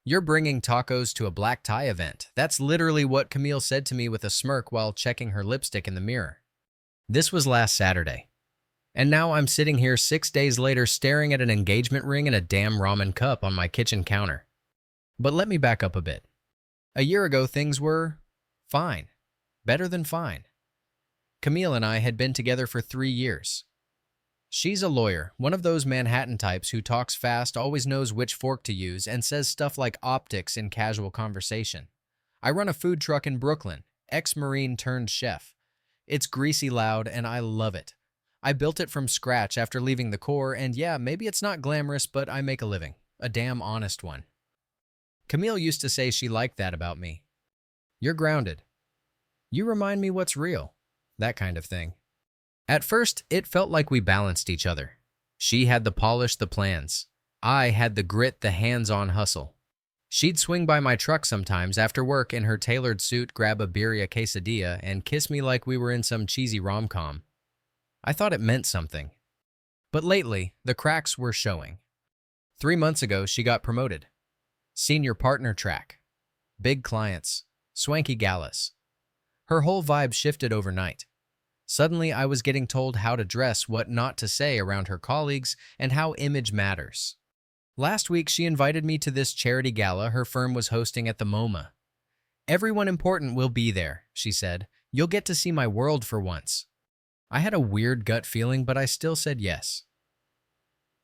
You're bringing tacos to a black tie event. That's literally what Camille said to me with a smirk while checking her lipstick in the mirror. This was last Saturday. And now I'm sitting here 6 days later staring at an engagement ring and a damn ramen cup on my kitchen counter. But let me back up a bit. A year ago, things were fine. Better than fine. Camille and I had been together for 3 years. She's a lawyer, one of those Manhattan types who talks fast, always knows which fork to use, and says stuff like optics in casual conversation. I run a food truck in Brooklyn, ex-Marine turned chef. It's greasy loud, and I love it. I built it from scratch after leaving the Corps, and yeah, maybe it's not glamorous, but I make a living. A damn honest one. Camille used to say she liked that about me. You're grounded. You remind me what's real. That kind of thing. At first, it felt like we balanced each other. She had the polish, the plans. I had the grit, the hands-on hustle. She'd swing by my truck sometimes after work in her tailored suit, grab a birria quesadilla, and kiss me like we were in some cheesy rom-com. I thought it meant something. But lately, the cracks were showing. 3 months ago, she got promoted. Senior partner track. Big clients. Swanky galas. Her whole vibe shifted overnight. Suddenly, I was getting told how to dress, what not to say around her colleagues, and how image matters. Last week, she invited me to this charity gala her firm was hosting at the MoMA. Everyone important will be there, she said. You'll get to see my world for once. I had a weird gut feeling, but I still said yes.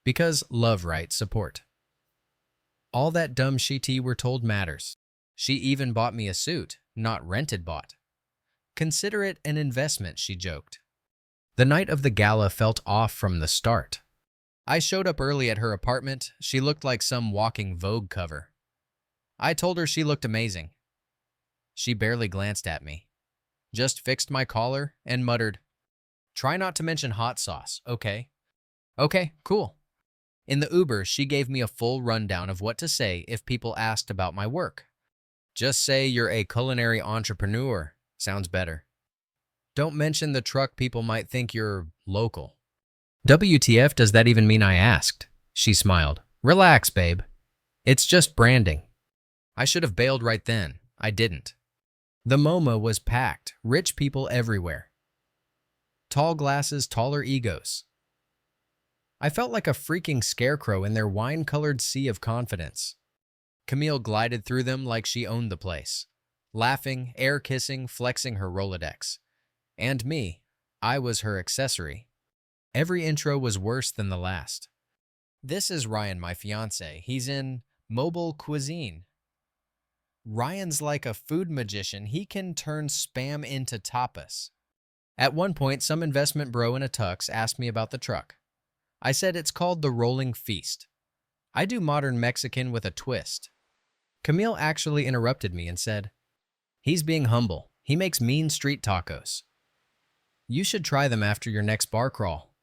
Because love, right? Support. All that dumb shit we're told matters. She even bought me a suit, not rented bought. Consider it an investment, she joked. The night of the gala felt off from the start. I showed up early at her apartment. She looked like some walking Vogue cover. I told her she looked amazing. She barely glanced at me, just fixed my collar and muttered, "Try not to mention hot sauce, okay?" Okay, cool. In the Uber, she gave me a full rundown of what to say if people asked about my work. Just say you're a culinary entrepreneur. Sounds better. Don't mention the truck, people might think you're local. WTF does that even mean, I asked. She smiled. Relax, babe. It's just branding. I should have bailed right then. I didn't. The MoMA was packed, rich people everywhere. Tall glasses, taller egos. I felt like a freaking scarecrow in their wine-colored sea of confidence. Camille glided through them like she owned the place. Laughing, air-kissing, flexing her Rolodex. And me, I was her accessory. Every intro was worse than the last. This is Ryan, my fiancé. He's in mobile cuisine. Ryan's like a food magician. He can turn spam into tapas. At one point, some investment bro in a tux asked me about the truck. I said it's called the Rolling Feast. I do modern Mexican with a twist. Camille actually interrupted me and said, "He's being humble. He makes mean street tacos. You should try them after your next bar crawl."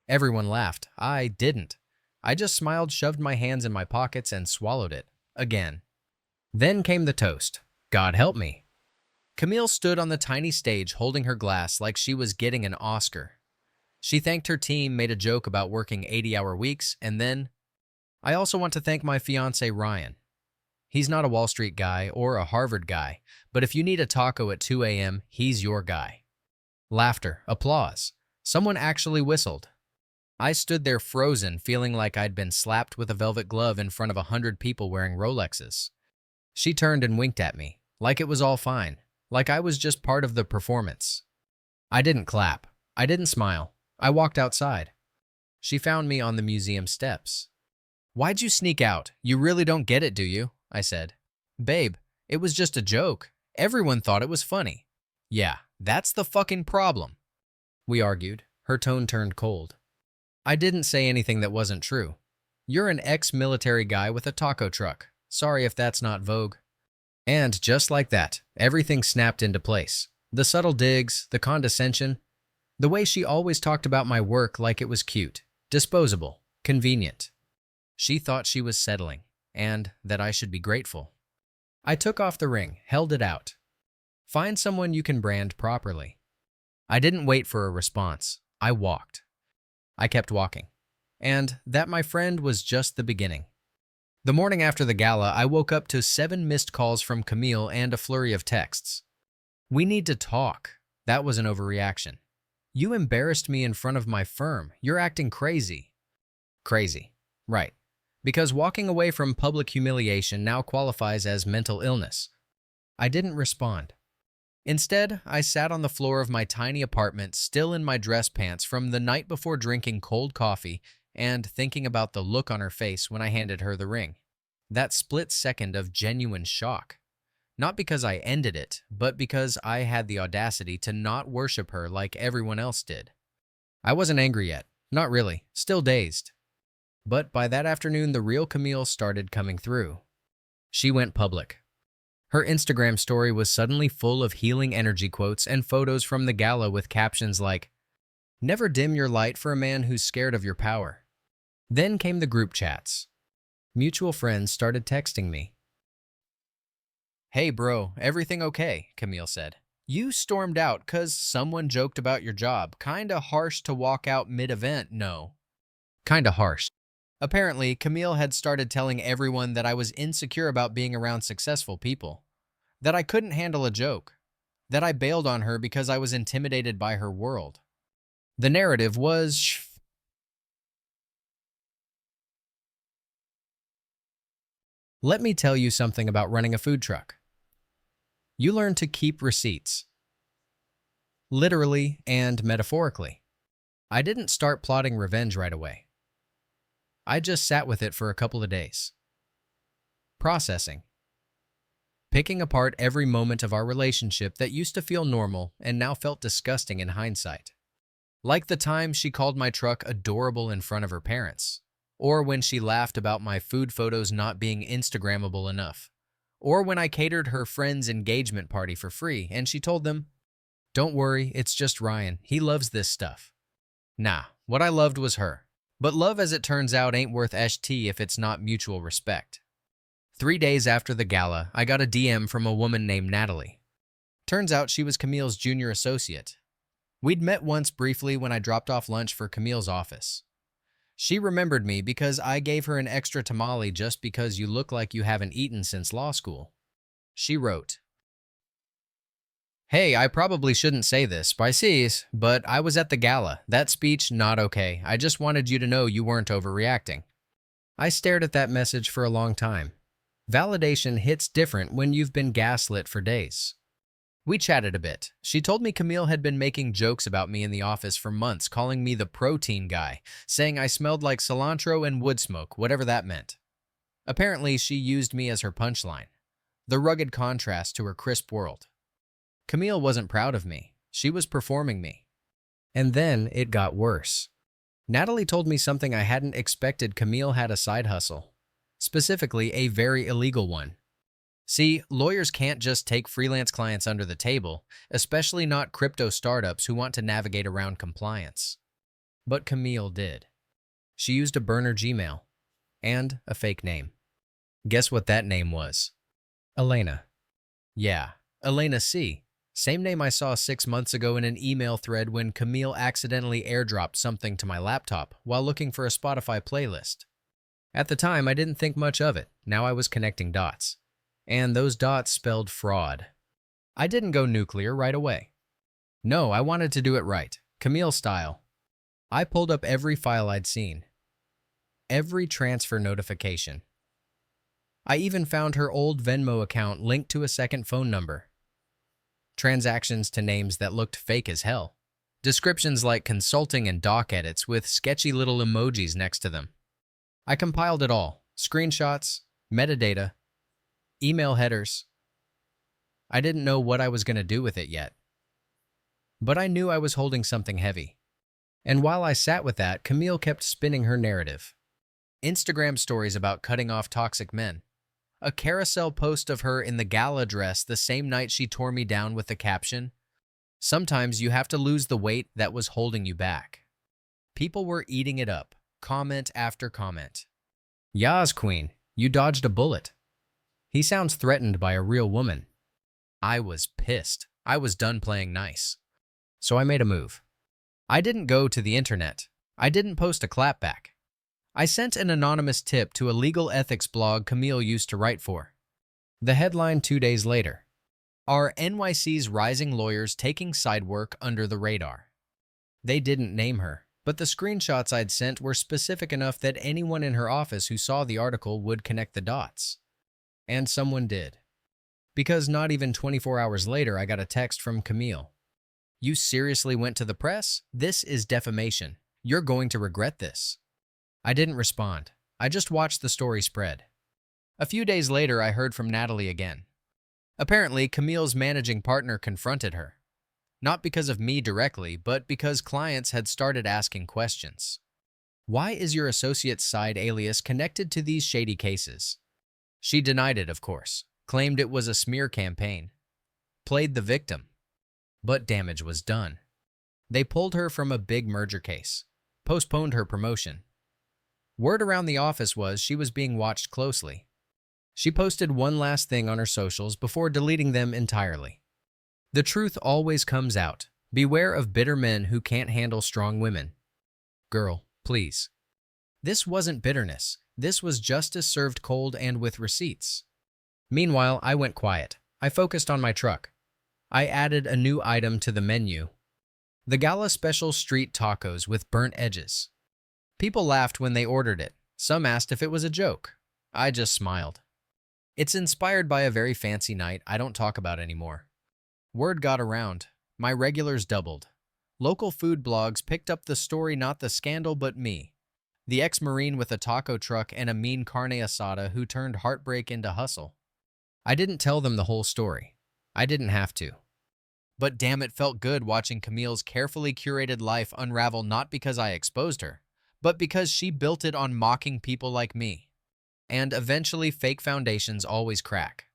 Everyone laughed. I didn't. I just smiled, shoved my hands in my pockets, and swallowed it. Again. Then came the toast. God help me. Camille stood on the tiny stage holding her glass like she was getting an Oscar. She thanked her team, made a joke about working 80-hour weeks, and then, "I also want to thank my fiancé Ryan. He's not a Wall Street guy or a Harvard guy, but if you need a taco at 2 a.m., he's your guy." Laughter, applause. Someone actually whistled. I stood there frozen, feeling like I'd been slapped with a velvet glove in front of 100 people wearing Rolexes. She turned and winked at me, like it was all fine, like I was just part of the performance. I didn't clap. I didn't smile. I walked outside. She found me on the museum steps. "Why'd you sneak out? You really don't get it, do you?" I said. "Babe, it was just a joke. Everyone thought it was funny." "Yeah, that's the fucking problem." We argued. Her tone turned cold. I didn't say anything that wasn't true. You're an ex-military guy with a taco truck. Sorry if that's not Vogue. And just like that, everything snapped into place. The subtle digs, the condescension, the way she always talked about my work like it was cute, disposable, convenient. She thought she was settling, and that I should be grateful. I took off the ring, held it out. Find someone you can brand properly. I didn't wait for a response. I walked. I kept walking. And that, my friend, was just the beginning. The morning after the gala, I woke up to 7 missed calls from Camille and a flurry of texts. "We need to talk." That was an overreaction. "You embarrassed me in front of my firm. You're acting crazy." Crazy. Right. Because walking away from public humiliation now qualifies as mental illness. I didn't respond. Instead, I sat on the floor of my tiny apartment, still in my dress pants from the night before drinking cold coffee and thinking about the look on her face when I handed her the ring. That split second of genuine shock. Not because I ended it, but because I had the audacity to not worship her like everyone else did. I wasn't angry yet. Not really. Still dazed. But by that afternoon, the real Camille started coming through. She went public. Her Instagram story was suddenly full of healing energy quotes and photos from the gala with captions like, "Never dim your light for a man who's scared of your power." Then came the group chats. Mutual friends started texting me. "Hey bro, everything okay?" Camille said. "You stormed out 'cause someone joked about your job. Kinda harsh to walk out mid-event, no." Kinda harsh. Apparently, Camille had started telling everyone that I was insecure about being around successful people, that I couldn't handle a joke, that I bailed on her because I was intimidated by her world. The narrative was, let me tell you something about running a food truck. You learn to keep receipts, literally and metaphorically. I didn't start plotting revenge right away. I just sat with it for a couple of days. Processing. Picking apart every moment of our relationship that used to feel normal and now felt disgusting in hindsight. Like the time she called my truck adorable in front of her parents, or when she laughed about my food photos not being Instagrammable enough, or when I catered her friend's engagement party for free and she told them, "Don't worry, it's just Ryan. He loves this stuff." Nah, what I loved was her. But love, as it turns out, ain't worth ST if it's not mutual respect. 3 days after the gala, I got a DM from a woman named Natalie. Turns out she was Camille's junior associate. We'd met once briefly when I dropped off lunch for Camille's office. She remembered me because I gave her an extra tamale just because you look like you haven't eaten since law school. She wrote, "Hey, I probably shouldn't say this, Pisces, but I was at the gala. That speech, not okay. I just wanted you to know you weren't overreacting." I stared at that message for a long time. Validation hits different when you've been gaslit for days. We chatted a bit. She told me Camille had been making jokes about me in the office for months, calling me the protein guy, saying I smelled like cilantro and wood smoke, whatever that meant. Apparently, she used me as her punchline, the rugged contrast to her crisp world. Camille wasn't proud of me. She was performing me. And then it got worse. Natalie told me something I hadn't expected. Camille had a side hustle, specifically a very illegal one. See, lawyers can't just take freelance clients under the table, especially not crypto startups who want to navigate around compliance. But Camille did. She used a burner Gmail and a fake name. Guess what that name was? Elena. Yeah, Elena C. Same name I saw 6 months ago in an email thread when Camille accidentally airdropped something to my laptop while looking for a Spotify playlist. At the time, I didn't think much of it. Now I was connecting dots. And those dots spelled fraud. I didn't go nuclear right away. No, I wanted to do it right, Camille style. I pulled up every file I'd seen, every transfer notification. I even found her old Venmo account linked to a second phone number. Transactions to names that looked fake as hell. Descriptions like consulting and doc edits with sketchy little emojis next to them. I compiled it all. Screenshots, metadata, email headers. I didn't know what I was going to do with it yet. But I knew I was holding something heavy. And while I sat with that, Camille kept spinning her narrative. Instagram stories about cutting off toxic men. A carousel post of her in the gala dress the same night she tore me down with the caption, "Sometimes you have to lose the weight that was holding you back." People were eating it up, comment after comment. "Yas, queen, you dodged a bullet. He sounds threatened by a real woman." I was pissed. I was done playing nice. So I made a move. I didn't go to the internet. I didn't post a clapback. I sent an anonymous tip to a legal ethics blog Camille used to write for. The headline 2 days later: Are NYC's rising lawyers taking side work under the radar? They didn't name her, but the screenshots I'd sent were specific enough that anyone in her office who saw the article would connect the dots. And someone did. Because not even 24 hours later, I got a text from Camille. You seriously went to the press? This is defamation. You're going to regret this. I didn't respond. I just watched the story spread. A few days later, I heard from Natalie again. Apparently, Camille's managing partner confronted her. Not because of me directly, but because clients had started asking questions. Why is your associate's side alias connected to these shady cases? She denied it, of course, claimed it was a smear campaign, played the victim. But damage was done. They pulled her from a big merger case, postponed her promotion. Word around the office was she was being watched closely. She posted one last thing on her socials before deleting them entirely. The truth always comes out. Beware of bitter men who can't handle strong women. Girl, please. This wasn't bitterness. This was justice served cold and with receipts. Meanwhile, I went quiet. I focused on my truck. I added a new item to the menu: the Gala Special Street Tacos with burnt edges. People laughed when they ordered it. Some asked if it was a joke. I just smiled. It's inspired by a very fancy night I don't talk about anymore. Word got around. My regulars doubled. Local food blogs picked up the story, not the scandal, but me. The ex-Marine with a taco truck and a mean carne asada who turned heartbreak into hustle. I didn't tell them the whole story. I didn't have to. But damn, it felt good watching Camille's carefully curated life unravel, not because I exposed her, but because she built it on mocking people like me. And eventually, fake foundations always crack.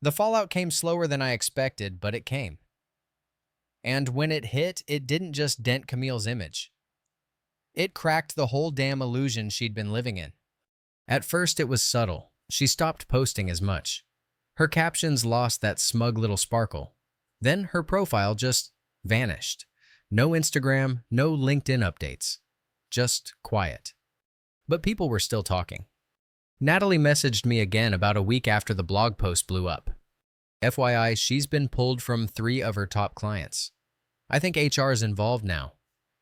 The fallout came slower than I expected, but it came. And when it hit, it didn't just dent Camille's image. It cracked the whole damn illusion she'd been living in. At first, it was subtle. She stopped posting as much. Her captions lost that smug little sparkle. Then her profile just vanished. No Instagram, no LinkedIn updates. Just quiet. But people were still talking. Natalie messaged me again about a week after the blog post blew up. FYI, she's been pulled from 3 of her top clients. I think HR is involved now.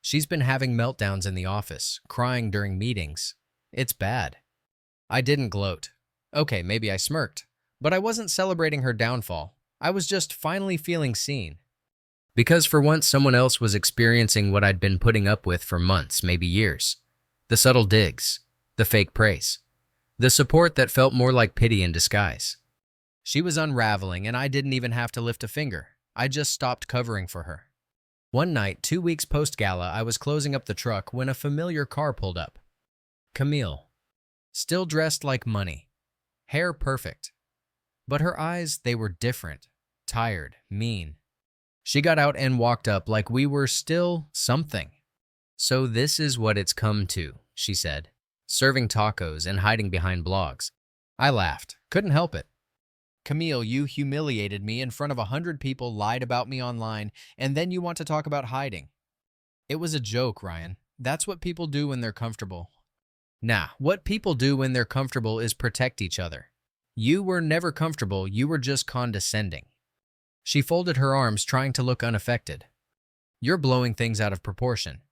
She's been having meltdowns in the office, crying during meetings. It's bad. I didn't gloat. Okay, maybe I smirked. But I wasn't celebrating her downfall. I was just finally feeling seen. Because for once someone else was experiencing what I'd been putting up with for months, maybe years. The subtle digs, the fake praise, the support that felt more like pity in disguise. She was unraveling, and I didn't even have to lift a finger. I just stopped covering for her. One night, 2 weeks post-gala, I was closing up the truck when a familiar car pulled up. Camille. Still dressed like money. Hair perfect. But her eyes, they were different. Tired, mean. She got out and walked up like we were still something. So this is what it's come to, she said, serving tacos and hiding behind blogs. I laughed. Couldn't help it. Camille, you humiliated me in front of 100 people, lied about me online, and then you want to talk about hiding. It was a joke, Ryan. That's what people do when they're comfortable. Nah, what people do when they're comfortable is protect each other. You were never comfortable, you were just condescending. She folded her arms, trying to look unaffected. You're blowing things out of proportion.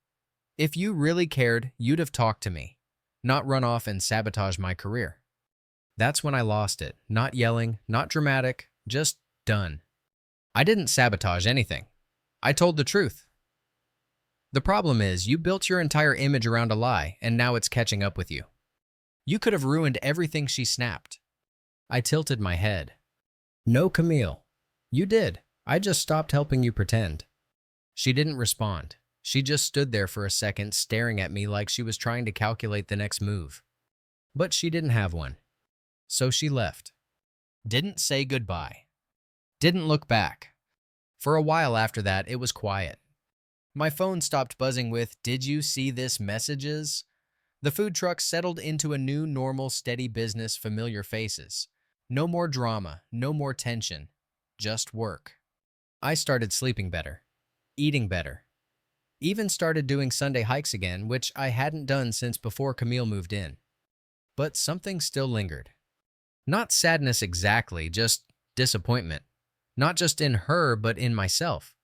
If you really cared, you'd have talked to me, not run off and sabotage my career. That's when I lost it. Not yelling, not dramatic, just done. I didn't sabotage anything. I told the truth. The problem is, you built your entire image around a lie, and now it's catching up with you. You could have ruined everything, she snapped. I tilted my head. No, Camille. You did. I just stopped helping you pretend. She didn't respond. She just stood there for a second, staring at me like she was trying to calculate the next move. But she didn't have one. So she left. Didn't say goodbye. Didn't look back. For a while after that, it was quiet. My phone stopped buzzing with, "Did you see this?" messages. The food truck settled into a new, normal, steady business, familiar faces. No more drama, no more tension, just work. I started sleeping better, eating better, Even started doing Sunday hikes again, which I hadn't done since before Camille moved in. But something still lingered. Not sadness exactly, just disappointment. Not just in her, but in myself.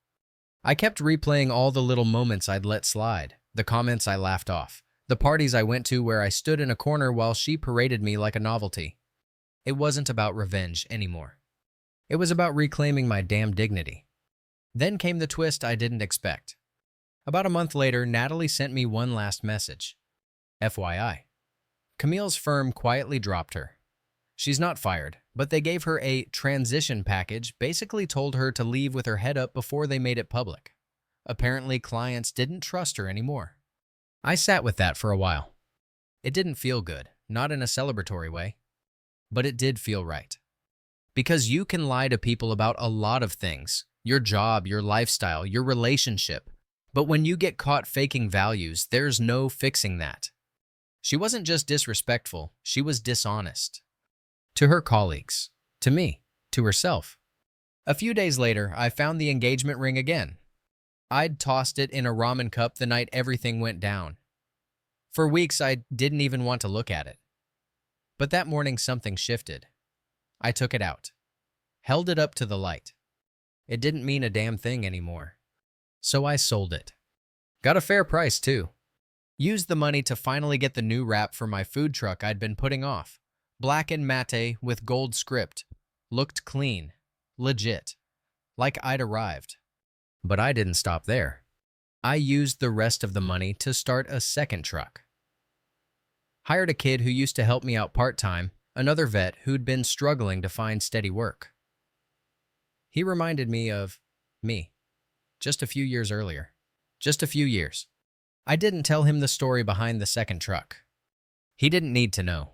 I kept replaying all the little moments I'd let slide, the comments I laughed off, the parties I went to where I stood in a corner while she paraded me like a novelty. It wasn't about revenge anymore. It was about reclaiming my damn dignity. Then came the twist I didn't expect. About a month later, Natalie sent me one last message. FYI. Camille's firm quietly dropped her. She's not fired, but they gave her a transition package, basically told her to leave with her head up before they made it public. Apparently, clients didn't trust her anymore. I sat with that for a while. It didn't feel good, not in a celebratory way, but it did feel right. Because you can lie to people about a lot of things, your job, your lifestyle, your relationship, but when you get caught faking values, there's no fixing that. She wasn't just disrespectful, she was dishonest. To her colleagues, to me, to herself. A few days later, I found the engagement ring again. I'd tossed it in a ramen cup the night everything went down. For weeks, I didn't even want to look at it. But that morning, something shifted. I took it out, held it up to the light. It didn't mean a damn thing anymore. So I sold it. Got a fair price, too. Used the money to finally get the new wrap for my food truck I'd been putting off. Black and matte with gold script. Looked clean. Legit. Like I'd arrived. But I didn't stop there. I used the rest of the money to start a second truck. Hired a kid who used to help me out part-time, another vet who'd been struggling to find steady work. He reminded me of me, just a few years earlier. Just a few years. I didn't tell him the story behind the second truck. He didn't need to know.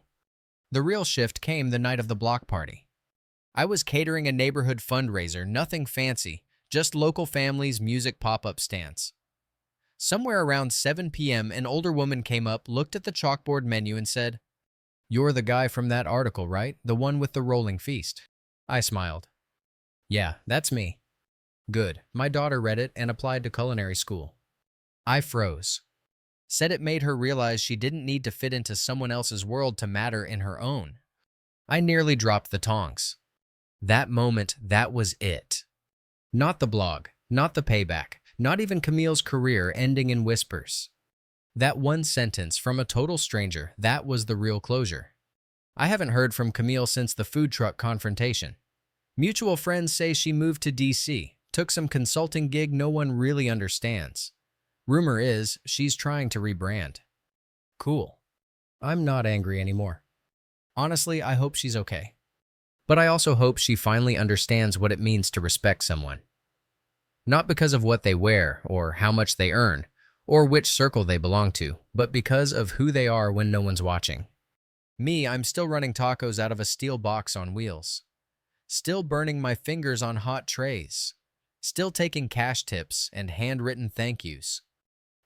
The real shift came the night of the block party. I was catering a neighborhood fundraiser, nothing fancy, just local families' music pop-up stands. Somewhere around 7 p.m., an older woman came up, looked at the chalkboard menu and said, "You're the guy from that article, right? The one with the rolling feast." I smiled. "Yeah, that's me." "Good. My daughter read it and applied to culinary school." I froze. Said it made her realize she didn't need to fit into someone else's world to matter in her own. I nearly dropped the tongs. That moment, that was it. Not the blog, not the payback, not even Camille's career ending in whispers. That one sentence from a total stranger, that was the real closure. I haven't heard from Camille since the food truck confrontation. Mutual friends say she moved to DC, took some consulting gig no one really understands. Rumor is she's trying to rebrand. Cool. I'm not angry anymore. Honestly, I hope she's okay. But I also hope she finally understands what it means to respect someone. Not because of what they wear, or how much they earn, or which circle they belong to, but because of who they are when no one's watching. Me, I'm still running tacos out of a steel box on wheels. Still burning my fingers on hot trays. Still taking cash tips and handwritten thank yous.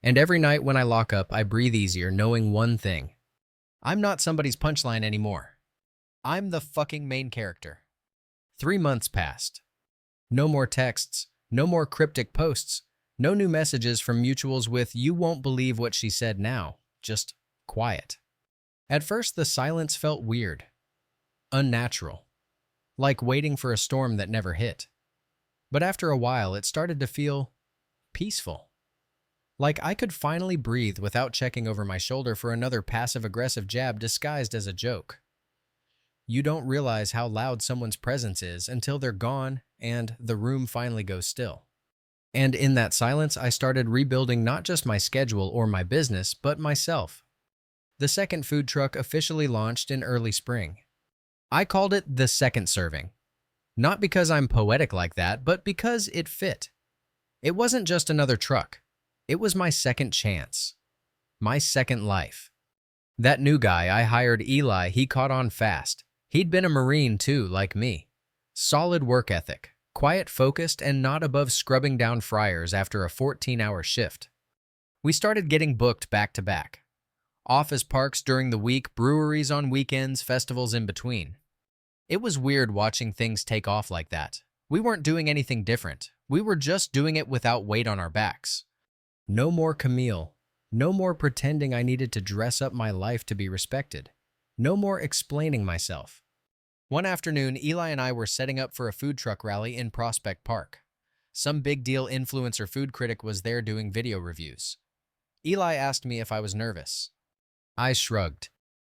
And every night when I lock up, I breathe easier knowing one thing. I'm not somebody's punchline anymore. I'm the fucking main character. 3 months passed. No more texts, no more cryptic posts, no new messages from mutuals with "you won't believe what she said now," just quiet. At first, the silence felt weird, unnatural, like waiting for a storm that never hit. But after a while, it started to feel peaceful. Like I could finally breathe without checking over my shoulder for another passive-aggressive jab disguised as a joke. You don't realize how loud someone's presence is until they're gone and the room finally goes still. And in that silence, I started rebuilding not just my schedule or my business, but myself. The second food truck officially launched in early spring. I called it the second serving. Not because I'm poetic like that, but because it fit. It wasn't just another truck. It was my second chance. My second life. That new guy I hired, Eli, he caught on fast. He'd been a Marine too, like me. Solid work ethic, quiet, focused, and not above scrubbing down fryers after a 14-hour shift. We started getting booked back to back. Office parks during the week, breweries on weekends, festivals in between. It was weird watching things take off like that. We weren't doing anything different. We were just doing it without weight on our backs. No more Camille. No more pretending I needed to dress up my life to be respected. No more explaining myself. One afternoon, Eli and I were setting up for a food truck rally in Prospect Park. Some big deal influencer food critic was there doing video reviews. Eli asked me if I was nervous. I shrugged.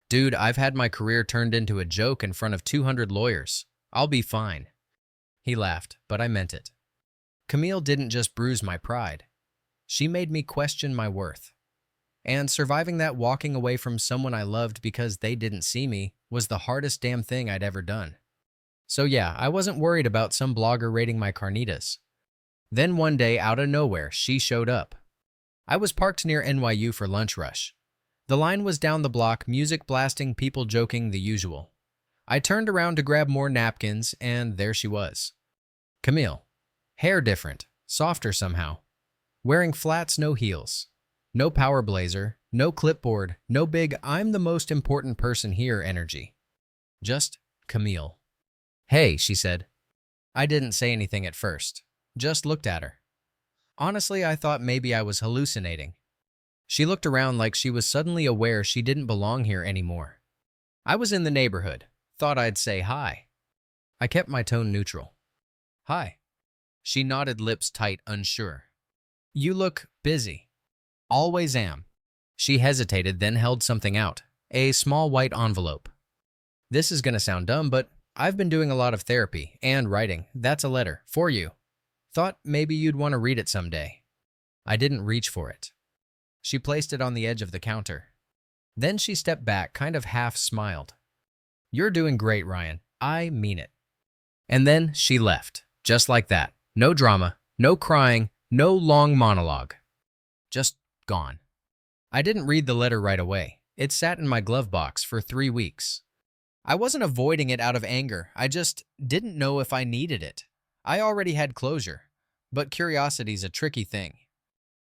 Dude, I've had my career turned into a joke in front of 200 lawyers. I'll be fine. He laughed, but I meant it. Camille didn't just bruise my pride. She made me question my worth. And surviving that walking away from someone I loved because they didn't see me was the hardest damn thing I'd ever done. So yeah, I wasn't worried about some blogger rating my carnitas. Then one day, out of nowhere, she showed up. I was parked near NYU for lunch rush. The line was down the block, music blasting, people joking, the usual. I turned around to grab more napkins, and there she was. Camille. Hair different, softer somehow. Wearing flats, no heels. No power blazer, no clipboard, no big "I'm the most important person here" energy. Just Camille. Hey, she said. I didn't say anything at first. Just looked at her. Honestly, I thought maybe I was hallucinating. She looked around like she was suddenly aware she didn't belong here anymore. I was in the neighborhood. Thought I'd say hi. I kept my tone neutral. Hi. She nodded, lips tight, unsure. You look busy. Always am. She hesitated, then held something out. A small white envelope. This is gonna sound dumb, but I've been doing a lot of therapy and writing. That's a letter for you. Thought maybe you'd want to read it someday. I didn't reach for it. She placed it on the edge of the counter. Then she stepped back, kind of half smiled. You're doing great, Ryan. I mean it. And then she left, just like that. No drama, no crying, no long monologue. Just gone. I didn't read the letter right away. It sat in my glove box for 3 weeks. I wasn't avoiding it out of anger. I just didn't know if I needed it. I already had closure, but curiosity's a tricky thing.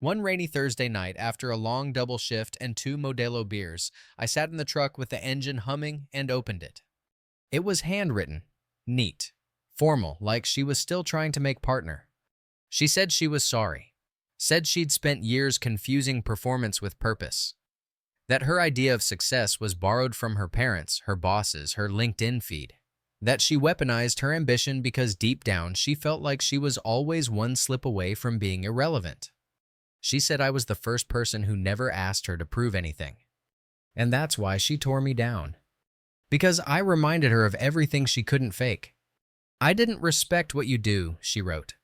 One rainy Thursday night, after a long double shift and 2 Modelo beers, I sat in the truck with the engine humming and opened it. It was handwritten, neat, formal, like she was still trying to make partner. She said she was sorry. Said she'd spent years confusing performance with purpose. That her idea of success was borrowed from her parents, her bosses, her LinkedIn feed. That she weaponized her ambition because deep down she felt like she was always one slip away from being irrelevant. She said I was the first person who never asked her to prove anything. And that's why she tore me down. Because I reminded her of everything she couldn't fake. I didn't respect what you do, she wrote.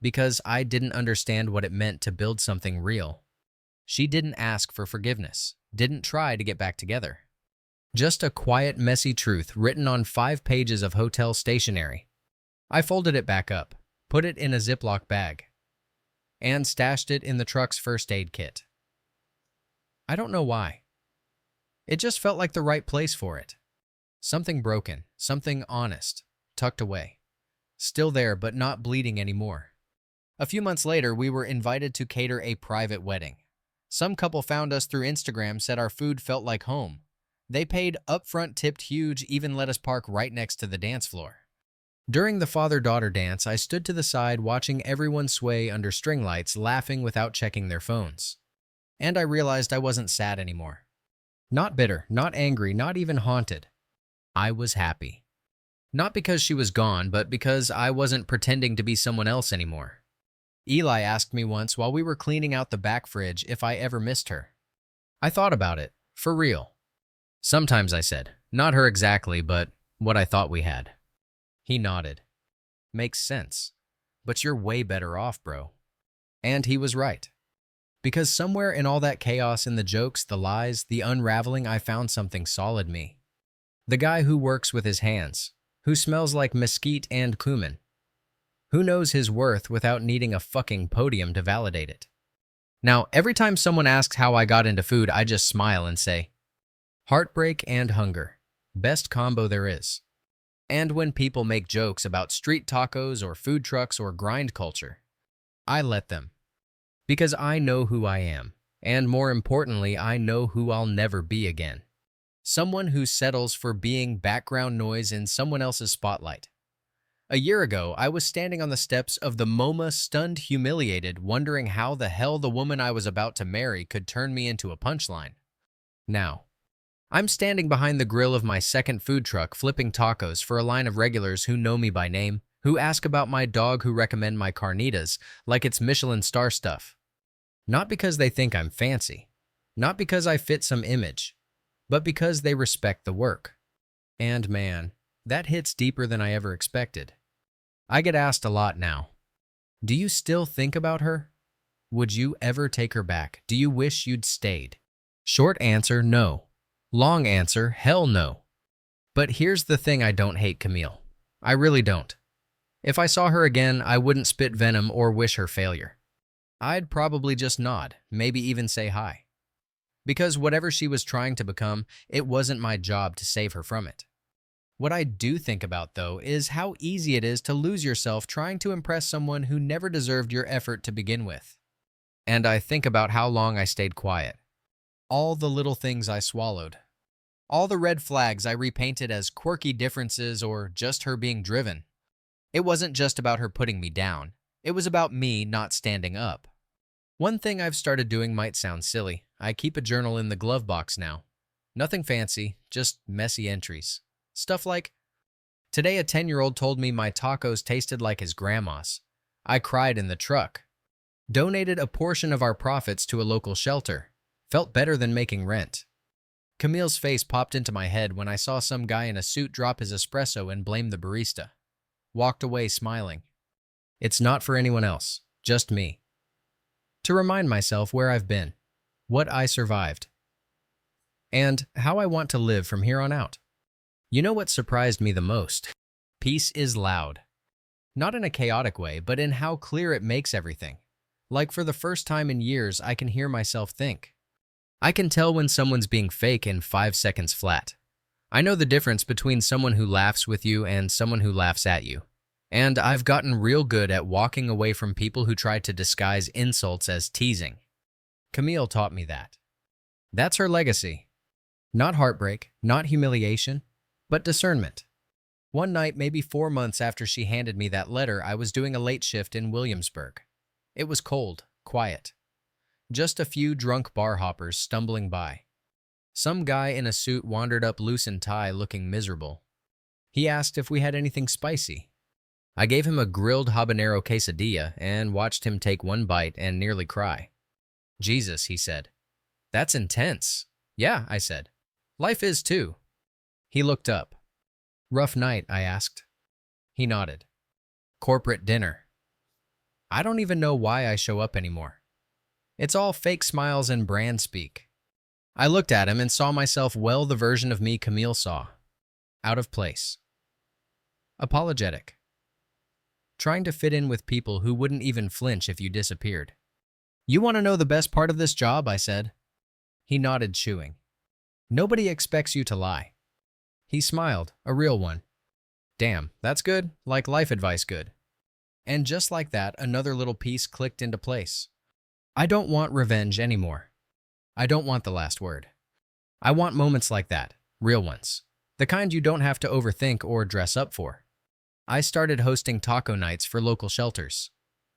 Because I didn't understand what it meant to build something real. She didn't ask for forgiveness, didn't try to get back together. Just a quiet, messy truth written on 5 pages of hotel stationery. I folded it back up, put it in a Ziploc bag, and stashed it in the truck's first aid kit. I don't know why. It just felt like the right place for it. Something broken, something honest, tucked away. Still there, but not bleeding anymore. A few months later, we were invited to cater a private wedding. Some couple found us through Instagram, said our food felt like home. They paid upfront, tipped huge, even let us park right next to the dance floor. During the father-daughter dance, I stood to the side watching everyone sway under string lights, laughing without checking their phones. And I realized I wasn't sad anymore. Not bitter, not angry, not even haunted. I was happy. Not because she was gone, but because I wasn't pretending to be someone else anymore. Eli asked me once while we were cleaning out the back fridge if I ever missed her. I thought about it, for real. Sometimes, I said. Not her exactly, but what I thought we had. He nodded. Makes sense. But you're way better off, bro. And he was right. Because somewhere in all that chaos, in the jokes, the lies, the unraveling, I found something solid me. The guy who works with his hands, who smells like mesquite and cumin, who knows his worth without needing a fucking podium to validate it. Now, every time someone asks how I got into food, I just smile and say, heartbreak and hunger. Best combo there is. And when people make jokes about street tacos or food trucks or grind culture, I let them. Because I know who I am. And more importantly, I know who I'll never be again. Someone who settles for being background noise in someone else's spotlight. A year ago, I was standing on the steps of the MoMA, stunned, humiliated, wondering how the hell the woman I was about to marry could turn me into a punchline. Now, I'm standing behind the grill of my second food truck flipping tacos for a line of regulars who know me by name, who ask about my dog, who recommend my carnitas like it's Michelin star stuff. Not because they think I'm fancy, not because I fit some image, but because they respect the work. And man, that hits deeper than I ever expected. I get asked a lot now, do you still think about her? Would you ever take her back? Do you wish you'd stayed? Short answer, no. Long answer, hell no. But here's the thing, I don't hate Camille. I really don't. If I saw her again, I wouldn't spit venom or wish her failure. I'd probably just nod, maybe even say hi. Because whatever she was trying to become, it wasn't my job to save her from it. What I do think about, though, is how easy it is to lose yourself trying to impress someone who never deserved your effort to begin with. And I think about how long I stayed quiet. All the little things I swallowed. All the red flags I repainted as quirky differences or just her being driven. It wasn't just about her putting me down. It was about me not standing up. One thing I've started doing might sound silly. I keep a journal in the glove box now. Nothing fancy, just messy entries. Stuff like, today a 10-year-old told me my tacos tasted like his grandma's. I cried in the truck. Donated a portion of our profits to a local shelter. Felt better than making rent. Camille's face popped into my head when I saw some guy in a suit drop his espresso and blame the barista. Walked away smiling. It's not for anyone else, just me. To remind myself where I've been, what I survived, and how I want to live from here on out. You know what surprised me the most? Peace is loud. Not in a chaotic way, but in how clear it makes everything. Like for the first time in years, I can hear myself think. I can tell when someone's being fake in 5 seconds flat. I know the difference between someone who laughs with you and someone who laughs at you. And I've gotten real good at walking away from people who try to disguise insults as teasing. Camille taught me that. That's her legacy. Not heartbreak, not humiliation, but discernment. One night, maybe 4 months after she handed me that letter, I was doing a late shift in Williamsburg. It was cold, quiet. Just a few drunk bar hoppers stumbling by. Some guy in a suit wandered up, loose and tie, looking miserable. He asked if we had anything spicy. I gave him a grilled habanero quesadilla and watched him take one bite and nearly cry. Jesus, he said. That's intense. Yeah, I said. Life is too. He looked up. Rough night, I asked. He nodded. Corporate dinner. I don't even know why I show up anymore. It's all fake smiles and brand speak. I looked at him and saw myself, well, the version of me Camille saw. Out of place. Apologetic. Trying to fit in with people who wouldn't even flinch if you disappeared. You want to know the best part of this job, I said. He nodded, chewing. Nobody expects you to lie. He smiled, a real one. Damn, that's good, like life advice good. And just like that, another little piece clicked into place. I don't want revenge anymore. I don't want the last word. I want moments like that, real ones. The kind you don't have to overthink or dress up for. I started hosting taco nights for local shelters.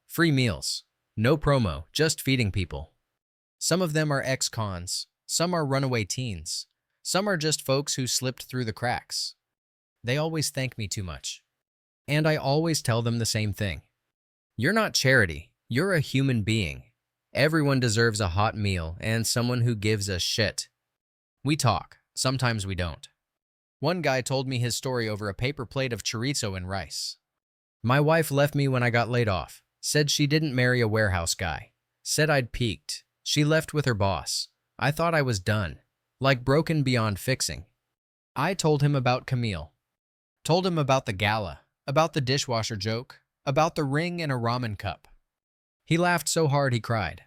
Free meals. No promo, just feeding people. Some of them are ex-cons. Some are runaway teens. Some are just folks who slipped through the cracks. They always thank me too much. And I always tell them the same thing. You're not charity. You're a human being. Everyone deserves a hot meal and someone who gives a shit. We talk. Sometimes we don't. One guy told me his story over a paper plate of chorizo and rice. My wife left me when I got laid off. Said she didn't marry a warehouse guy. Said I'd peaked. She left with her boss. I thought I was done. Like broken beyond fixing. I told him about Camille. Told him about the gala. About the dishwasher joke. About the ring and a ramen cup. He laughed so hard he cried.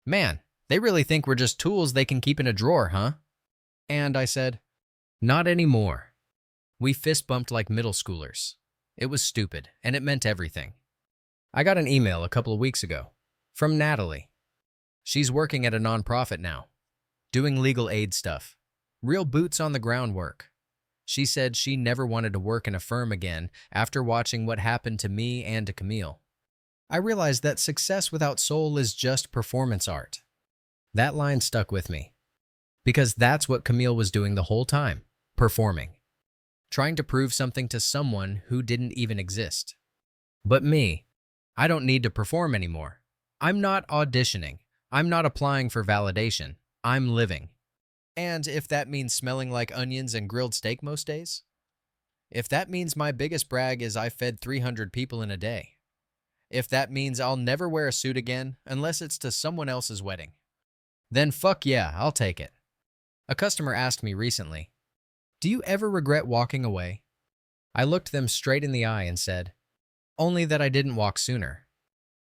Man, they really think we're just tools they can keep in a drawer, huh? And I said, not anymore. We fist bumped like middle schoolers. It was stupid, and it meant everything. I got an email a couple of weeks ago from Natalie. She's working at a nonprofit now, doing legal aid stuff, real boots on the ground work. She said she never wanted to work in a firm again after watching what happened to me and to Camille. I realized that success without soul is just performance art. That line stuck with me. Because that's what Camille was doing the whole time, performing. Trying to prove something to someone who didn't even exist. But me, I don't need to perform anymore. I'm not auditioning. I'm not applying for validation. I'm living. And if that means smelling like onions and grilled steak most days? If that means my biggest brag is I fed 300 people in a day? If that means I'll never wear a suit again unless it's to someone else's wedding? Then fuck yeah, I'll take it. A customer asked me recently, "Do you ever regret walking away?" I looked them straight in the eye and said, "Only that I didn't walk sooner."